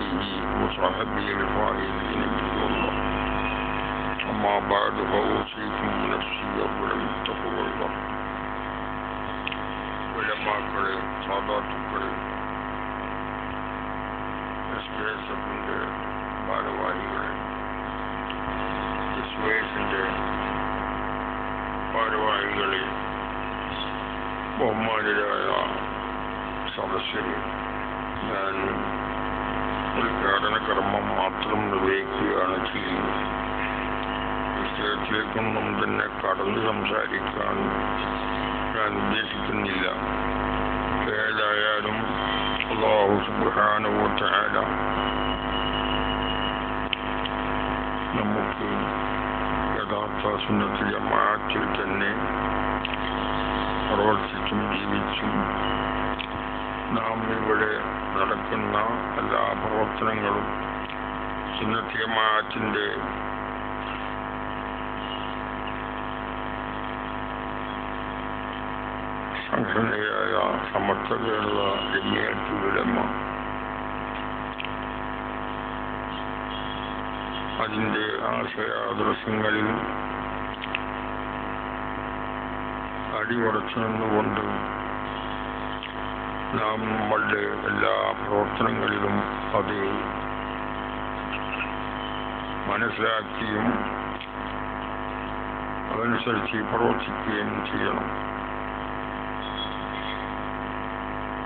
آله وصحبه الفائزين بالله. أما بعد فأوصيكم نفسي أولا بتقوى الله. ഉലമാക്കളെ, സാദാത്തുക്കളെ, എസ്കേഎസ്എഫിൻ്റെ ഭാരവാഹികളെ, എസ്വൈഎസിൻ്റെ ഭാരവാഹികളെ, ബഹുമാനരായ സദസ്യരെ, ഞാൻ ഉദ്ഘാടന കർമ്മം മാത്രം നിർവഹിക്കുകയാണ് ചെയ്യുന്നത്. വിഷയത്തിലേക്കൊന്നും തന്നെ കടന്ന് സംസാരിക്കാൻ ഞാൻ ഉദ്ദേശിക്കുന്നില്ല. ഏതായാലും അല്ലാഹു സുബ്ഹാനഹു വ തആല നമുക്ക് യഥാർത്ഥ സുന്നത്ത് ജമാഅത്തിൽ തന്നെ പ്രവർത്തിച്ചും ജീവിച്ചും നാം ഇവിടെ നടക്കുന്ന എല്ലാ പ്രവർത്തനങ്ങളും സുന്നത്ത് ജമാഅത്തിൻ്റെ സംഘടനയായ സമസ്ത കേരള ജമിഅത്തുൽ ഉലമ അതിൻ്റെ ആശയാദർശങ്ങളിൽ അടിയുറച്ചു നിന്നുകൊണ്ട് നാം നമ്മളുടെ എല്ലാ പ്രവർത്തനങ്ങളിലും അത് മനസ്സിലാക്കിയും അതനുസരിച്ച് പ്രവർത്തിക്കുകയും ചെയ്യണം.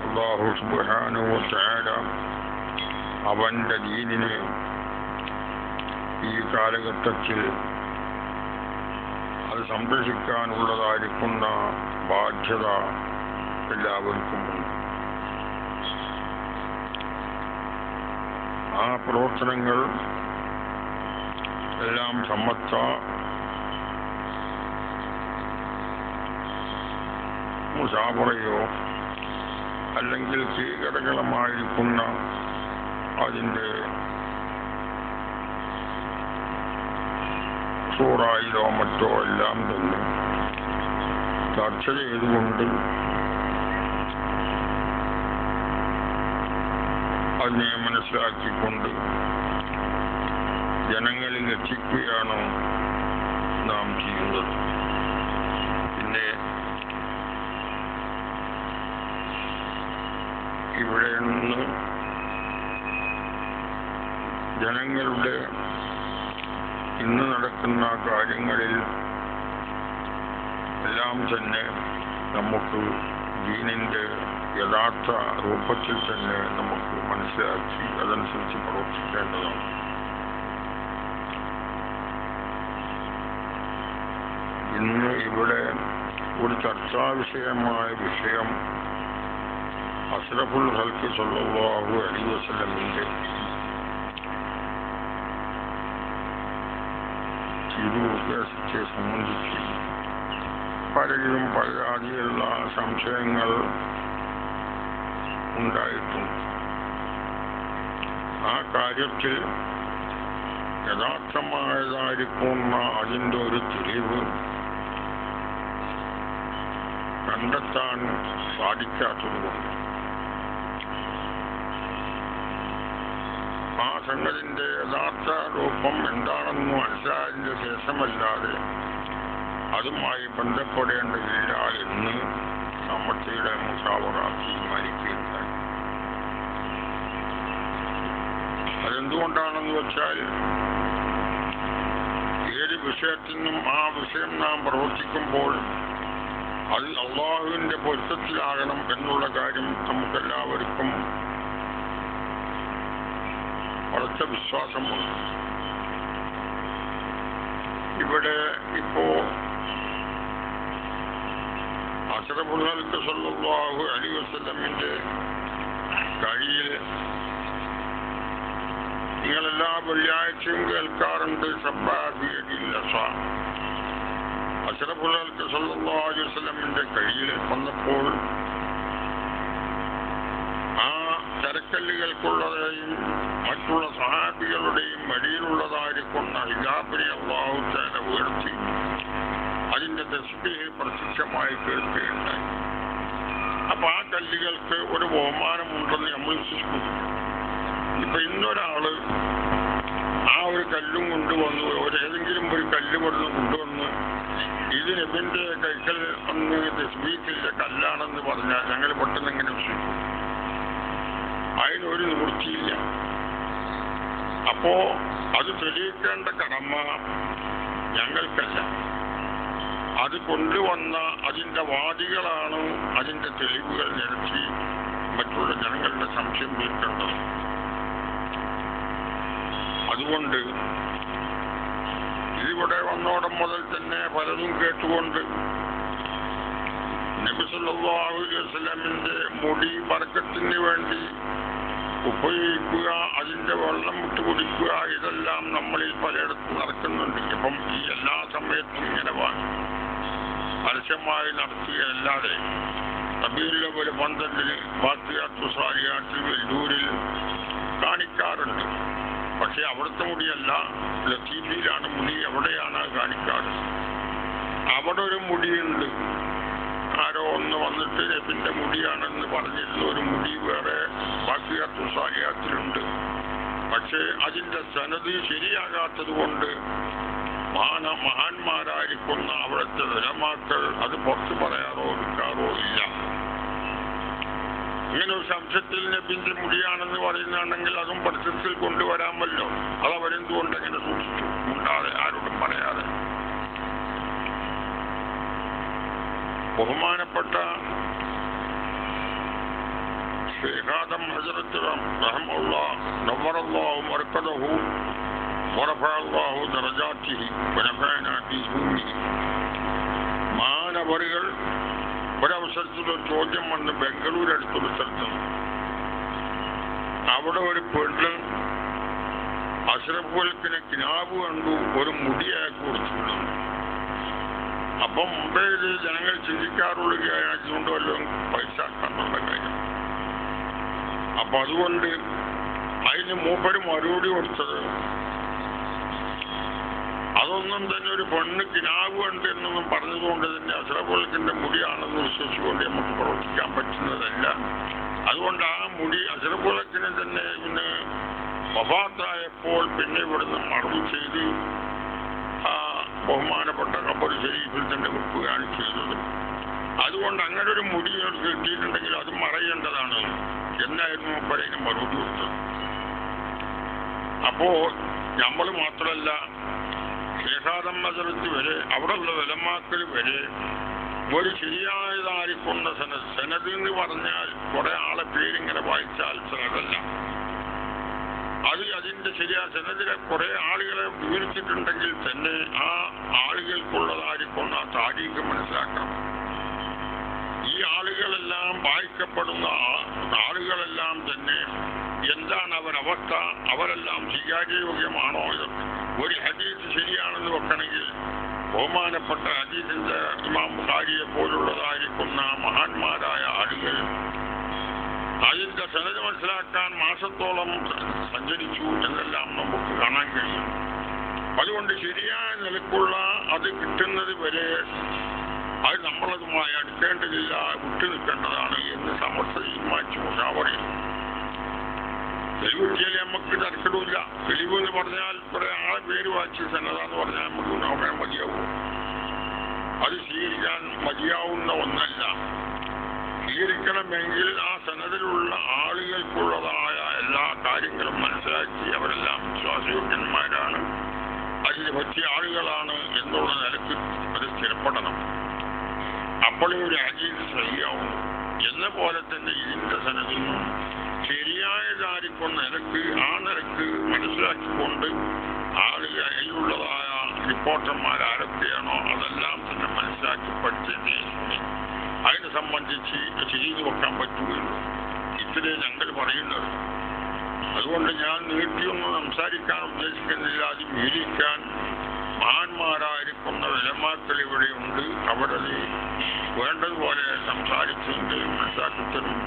അല്ലാഹു സുബ്ഹാനഹു വ തആല അവൻ്റെ ദീനിനെ ഈ കാലഘട്ടത്തിൽ അത് സംരക്ഷിക്കാനുള്ളതായിരിക്കുന്ന ബാധ്യത എല്ലാവർക്കുമുണ്ട്. ആ പ്രവർത്തനങ്ങൾ എല്ലാം സമസ്ത മുശാവറയോ അല്ലെങ്കിൽ ഭീകരങ്ങളമായിരിക്കുന്ന അതിൻ്റെ സൂറായിലോ മറ്റോ എല്ലാം തന്നെ ചർച്ച ചെയ്തുകൊണ്ട് അതിനെ മനസ്സിലാക്കിക്കൊണ്ട് ജനങ്ങളിൽ എത്തിക്കുകയാണ് നാം ചെയ്യുന്നത്. പിന്നെ ഇവിടെ നിന്ന് ജനങ്ങളുടെ ഇന്ന് നടക്കുന്ന കാര്യങ്ങളിൽ എല്ലാം തന്നെ നമുക്ക് ദീനിൻ്റെ യഥാർത്ഥ രൂപത്തിൽ തന്നെ നമുക്ക് മനസ്സിലാക്കി അതനുസരിച്ച് പ്രവർത്തിക്കേണ്ടതാണ്. ഇന്ന് ഇവിടെ ഒരു ചർച്ചാ വിഷയമായ വിഷയം അഷ്റഫുൽ ഖൽഖ് സ്വല്ലല്ലാഹു അലൈഹി വസല്ലമിന്റെ തിരുഉപദേശത്തെ സംബന്ധിച്ച് പലരിലും പല ജാതിയിലുള്ള സംശയങ്ങൾ ഉണ്ടായിട്ടുണ്ട്. ആ കാര്യത്തിൽ യഥാർത്ഥമായതായിരിക്കുന്ന അതിൻ്റെ ഒരു തെളിവ് കണ്ടെത്താൻ സാധിക്കാത്തതുകൊണ്ട് ആ സംഗതിൻ്റെ യഥാർത്ഥ രൂപം എന്താണെന്ന് മനസ്സിലായതിൻ്റെ ശേഷമല്ലാതെ അതുമായി ബന്ധപ്പെടേണ്ടതില്ല എന്ന് സമസ്തയുടെ മുശാവറ തീരുമാനിക്കുകയുണ്ടായി. അതെന്തുകൊണ്ടാണെന്ന് വെച്ചാൽ ഏത് വിഷയത്തിൽ നിന്നും ആ വിഷയം നാം പ്രവർത്തിക്കുമ്പോൾ അത് അള്ളാഹുവിൻ്റെ പൊരുത്തത്തിലാകണം എന്നുള്ള കാര്യം നമുക്കെല്ലാവർക്കും ഉറച്ച വിശ്വാസമുണ്ട്. ഇവിടെ ഇപ്പോ അഷ്റഫുൽ ഖൽഖ് സ്വല്ലല്ലാഹു അലൈഹി വസല്ലമിന്റെ കഴിയിൽ നിങ്ങളെല്ലാ വെള്ളിയാഴ്ചയും കേൾക്കാറുണ്ട് അഷ്റഫുൽ ഖൽഖ് സ്വല്ലല്ലാഹു അലൈഹി വസല്ലമിന്റെ കഴിയിൽ വന്നപ്പോൾ ആ കരക്കല്ലുകൾക്കുള്ളതെയും മറ്റുള്ള സഹാബികളുടെയും വഴിയിലുള്ളതായിരിക്കുന്ന ഹിജാബിനെ അല്ലാഹു തആല ഉയർത്തി അതിന്റെ തസ്ബീഹ് പ്രത്യക്ഷമായി കേൾക്കുകയുണ്ടായി. അപ്പൊ ആ കല്ലുകൾക്ക് ഒരു ബഹുമാനമുണ്ടെന്ന് നമ്മൾ വിശ്വസിക്കുന്നു. അപ്പൊ ഇന്നൊരാള് ആ ഒരു കല്ലും കൊണ്ടുവന്നു, ഏതെങ്കിലും ഒരു കല്ല് കൊണ്ടുവന്ന് ഇത് നബിന്റെ കൈക്കൽ അന്ന് തസ്ബീഹിന്റെ കല്ലാണെന്ന് പറഞ്ഞാൽ ഞങ്ങൾ പെട്ടെന്ന് എങ്ങനെ വിശ്വസിക്കും? അതിനൊരു നിവൃത്തിയില്ല. അപ്പോ അത് തെളിയിക്കേണ്ട കടമ ഞങ്ങൾക്കല്ല, അത് കൊണ്ടുവന്ന അതിന്റെ വാദികളാണ് അതിന്റെ തെളിവുകൾ നിരത്തി മറ്റുള്ള ജനങ്ങളുടെ സംശയം തീർക്കേണ്ടത്. അതുകൊണ്ട് ഇതിവിടെ വന്നോടം മുതൽ തന്നെ പലതും കേട്ടുകൊണ്ട് നബി സല്ലല്ലാഹു അലൈഹി വസല്ലമിന്റെ മുടി ബർക്കത്തിന് വേണ്ടി ഉപയോഗിക്കുക, അതിന്റെ വെള്ളം വിട്ട് കുടിക്കുക, ഇതെല്ലാം നമ്മളിൽ പലയിടത്തും നടക്കുന്നുണ്ട്. ഇപ്പം ഈ എല്ലാ സമയത്തും ഇങ്ങനെ പരസ്യമായി നടത്തുകയല്ലാതെ റബീഉൽ അവ്വൽ 12 ബാഖിയാത്തു സാലിഹാത്തിൽ വെല്ലൂരിൽ കാണിക്കാറുണ്ട്. പക്ഷെ അവിടുത്തെ മുടിയല്ല, ലത്തീഫിയിലാണ് മുടി, എവിടെയാണ് കാണിക്കാറ്. അവിടെ ഒരു മുടിയുണ്ട്, ആരോ ഒന്ന് വന്നിട്ട് നബിന്റെ മുടിയാണെന്ന് പറഞ്ഞിരുന്ന ഒരു മുടി വേറെ ബാഖിയാത്തു സാലിഹാത്തിലുണ്ട്. പക്ഷേ അതിന്റെ സനദ് ശരിയാകാത്തത് കൊണ്ട് മഹാന്മാരായിരിക്കുന്ന അവിടുത്തെ ഉലമാക്കൾ അത് പുറത്തു പറയാറോ എടുക്കാറോ ഇല്ല. ഇങ്ങനെ ഒരു സംശയത്തിൽ നബിന്റെ മുടിയാണെന്ന് പറയുന്നുണ്ടെങ്കിൽ അതും പഠിത്തത്തിൽ കൊണ്ടുവരാമല്ലോ. അതവരെന്തുകൊണ്ട് അങ്ങനെ സൂക്ഷിച്ചു, ഉണ്ടാതെ ആരോടും പറയാതെ. ബഹുമാനപ്പെട്ട ശൈഖാദം ഹസ്രത്ത് റഹ്മത്തുള്ളാഹി നവ്വറല്ലാഹു മർക്കദഹു വറഫഅല്ലാഹു ദറജാതിഹി വനഫഅനാ ബിഹി മാനവറുകൾ ഒരവസരത്തിലൊരു ചോദ്യം വന്ന് ബംഗളൂർ അടുത്തൊരു സ്ഥലത്ത് അവിടെ ഒരു പെണ്ണ് അഷ്റഫുൽക്കിനെ കിനാബ് കണ്ടു ഒരു മുടിയാക്കി കൊടുത്തിട്ടുണ്ട്. അപ്പം മുമ്പേ ജനങ്ങൾ ചിന്തിക്കാറുള്ള അതുകൊണ്ട് വല്ലതും പൈസ കണ്ടുള്ള കാര്യം. അപ്പൊ അതുകൊണ്ട് അതിന് മൂപ്പര് മറുപടി കൊടുത്തത് അതൊന്നും തന്നെ ഒരു പെണ്ണ് കിനാവ് ഉണ്ട് എന്നൊന്നും പറഞ്ഞതുകൊണ്ട് തന്നെ അഷ്റഫുൽക്കിന്റെ മുടിയാണെന്ന് വിശ്വസിച്ചുകൊണ്ട് നമുക്ക് പ്രവർത്തിക്കാൻ പറ്റുന്നതല്ല. അതുകൊണ്ട് ആ മുടി അഷ്റഫുൽക്കിനെ തന്നെ പിന്നെ വഫാത്തായപ്പോൾ പിന്നെ ഇവിടുന്ന് മറവ് ചെയ്ത് ആ ബഹുമാനപ്പെട്ട ഖബർ ശരീഫിൽ തന്നെ വെക്കുകയാണ് ചെയ്തത്. അതുകൊണ്ട് അങ്ങനെ ഒരു മുടി കിട്ടിയിട്ടുണ്ടെങ്കിൽ അത് മറയേണ്ടതാണ് എന്നായിരുന്നു പറയുന്ന മറുപടി കൊടുത്തത്. അപ്പോ നമ്മൾ മാത്രമല്ല, ശൈഖാദം ഹസ്രത്ത് വരെ അവിടെയുള്ള ഉലമാക്കൾ വരെ ഒരു ശരിയായതായിരിക്കുന്ന സനദ് എന്ന് പറഞ്ഞാൽ കുറെ ആളെ പേരിങ്ങനെ വായിച്ചാൽ സനദല്ല, അത് അതിന്റെ ശരിയായ സനദിലെ കുറെ ആളുകളെ വിവരിച്ചിട്ടുണ്ടെങ്കിൽ തന്നെ ആ ആളുകൾക്കുള്ളതായിരിക്കുന്ന താരീഖ് മനസ്സിലാക്കണം. ഈ ആളുകളെല്ലാം വായിക്കപ്പെടുന്ന ആളുകളെല്ലാം തന്നെ എന്താണ് അവരവസ്ഥ, അവരെല്ലാം സ്വീകാര്യയോഗ്യമാണോ? ഒരു ഹദീസ് ശരിയാണെന്ന് വെക്കണമെങ്കിൽ ബഹുമാനപ്പെട്ട ഹദീസിന്റെ ഇമാം ബുഖാരിയെ പോലുള്ളതായിരിക്കുന്ന മഹാന്മാരായ ആളുകൾ അതിന്റെ സനദ് മനസ്സിലാക്കാൻ മാസത്തോളം സഞ്ചരിച്ചു എന്നെല്ലാം നമുക്ക് കാണാൻ കഴിയും. അതുകൊണ്ട് ശരിയായ നിലക്കുള്ള അത് കിട്ടുന്നത് വരെ അത് നമ്മളതുമായി അടുക്കേണ്ടതില്ല, വിട്ടു നിൽക്കേണ്ടതാണ് എന്ന് സമസ്ത തീരുമാനിച്ചു. മുഷാവറയിൽ തെളിവിട്ടിയാൽ നമുക്ക് തർക്കമില്ല. തെളിവ് എന്ന് പറഞ്ഞാൽ കുറെ ആളെ പേര് വായിച്ച് സന്നദ്ധാന്ന് പറഞ്ഞാൽ നമുക്ക് നോക്കാൻ മതിയാവും. അത് സ്വീകരിക്കാൻ മതിയാവുന്ന ഒന്നല്ല. സ്വീകരിക്കണമെങ്കിൽ ആ സനദിലുള്ള ആളുകൾക്കുള്ളതായ എല്ലാ കാര്യങ്ങളും മനസ്സിലാക്കി അവരെല്ലാം വിശ്വാസയോഗ്യന്മാരാണ്, അതിന് പറ്റിയ ആളുകളാണ് എന്നുള്ള നിലക്ക് അത് സ്ഥിരപ്പെടണം. അപ്പോഴേ ഒരു ഹദീസ് സഹിയാവും. എന്ന പോലെ തന്നെ ഇതിന്റെ സനദിൽ നിന്നും ശരിയായതായിരിക്കുന്ന നിലക്ക് ആ നിലക്ക് മനസ്സിലാക്കിക്കൊണ്ട് ആളുകൾ അതിലുള്ളതായ റിപ്പോർട്ടർമാർ ആരൊക്കെയാണോ അതെല്ലാം തന്നെ മനസ്സിലാക്കി പഠിച്ചതിനെ അതിനെ സംബന്ധിച്ച് ചെയ്തു വെക്കാൻ പറ്റുകയുള്ളൂ. ഇത്രേ ഞങ്ങൾ പറയുന്നത്. അതുകൊണ്ട് ഞാൻ നീട്ടിയൊന്നും സംസാരിക്കാൻ ഉദ്ദേശിക്കുന്നില്ല. അത് വിവരിക്കാൻ മഹാന്മാരായിരിക്കുന്ന ഉലമാക്കൾ ഇവിടെയുണ്ട്. അവരത് വേണ്ടതുപോലെ സംസാരിച്ചതിൻ്റെ മനസ്സിലാക്കത്തിനും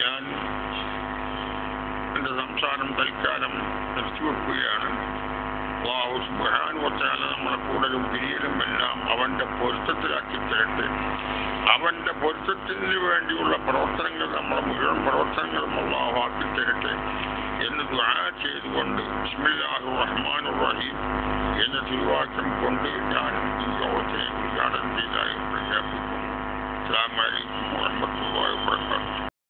ഞാൻ എൻ്റെ സംസാരം തൽക്കാലം നിർത്തിവെക്കുകയാണ്. അല്ലാഹു സുബ്ഹാനഹു വ തആല നമ്മളെ കൂടലും പിരിയലും എല്ലാം അവന്റെ പൊരുത്തത്തിലാക്കി തരട്ടെ. അവന്റെ പൊരുത്തത്തിന് വേണ്ടിയുള്ള പ്രവർത്തനങ്ങൾ, നമ്മുടെ മുഴുവൻ പ്രവർത്തനങ്ങളും അല്ലാഹു